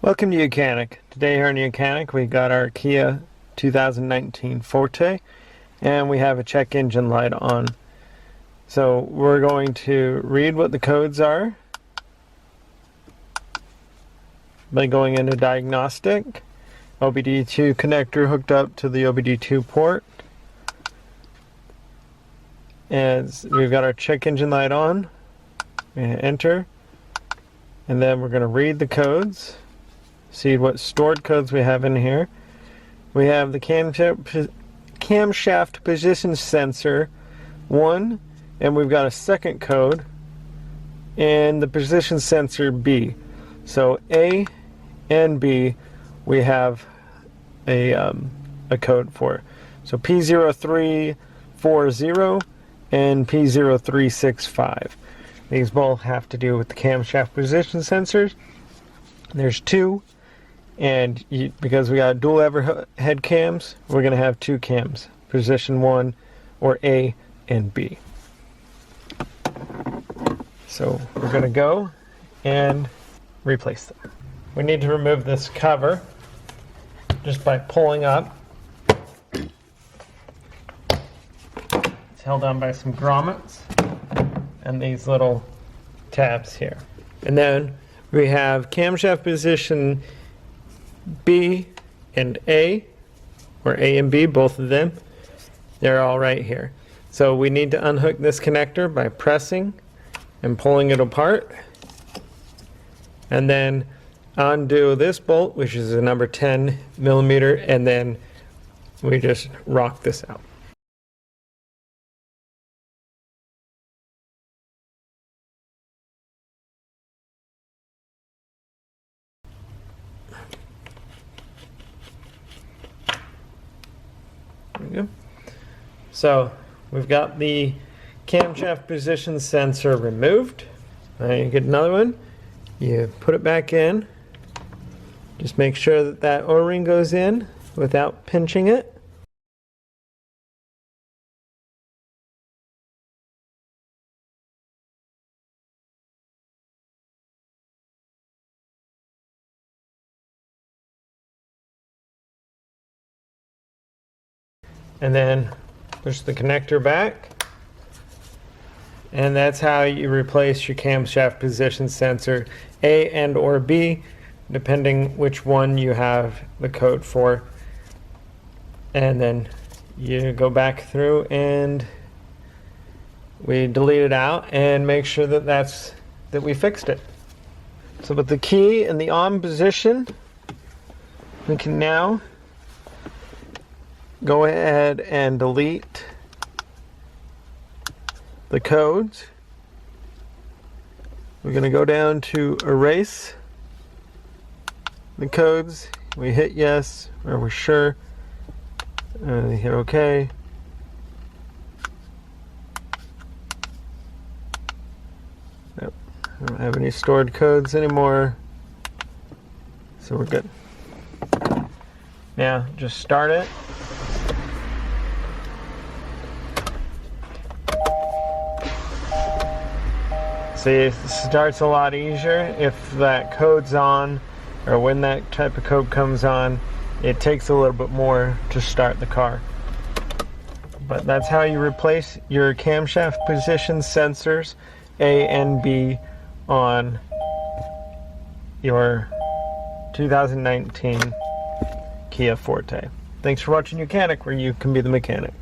Welcome to YOUCANIC. Today here on YOUCANIC we got our Kia 2019 Forte and we have a check engine light on. So we're going to read what the codes are by going into diagnostic, OBD2 connector hooked up to the OBD2 port. As we've got our check engine light on, we enter, and then we're going to read the codes. See what stored codes we have in here. We have the camshaft position sensor 1, and we've got a second code, and the position sensor B. So A and B we have a code for. So P0340 and P0365. These both have to do with the camshaft position sensors. There's two. And because we got dual overhead cams, we're going to have two cams, position 1 or A and B. So we're going to go and replace them. We need to remove this cover just by pulling up. It's held on by some grommets and these little tabs here. And then we have camshaft position B and A, or A and B, both of them. They're all right here. So we need to unhook this connector by pressing and pulling it apart, and then undo this bolt, which is a number 10 millimeter, and then we just rock this out. Go. So we've got the camshaft position sensor removed. You get another one, you put it back in, just make sure that that O-ring goes in without pinching it. And then push the connector back, and that's how you replace your camshaft position sensor A and or B, depending which one you have the code for. And then you go back through and we delete it out and make sure that we fixed it. So with the key in the on position, we can now go ahead and delete the codes. We're going to go down to erase the codes. We hit yes, or we're sure, and hit OK. Nope, I don't have any stored codes anymore, so we're good. Now just start it. See, it starts a lot easier if that code's on, or when that type of code comes on. It takes a little bit more to start the car. But that's how you replace your camshaft position sensors A and B on your 2019 Kia Forte. Thanks for watching YOUCANIC, where you can be the mechanic.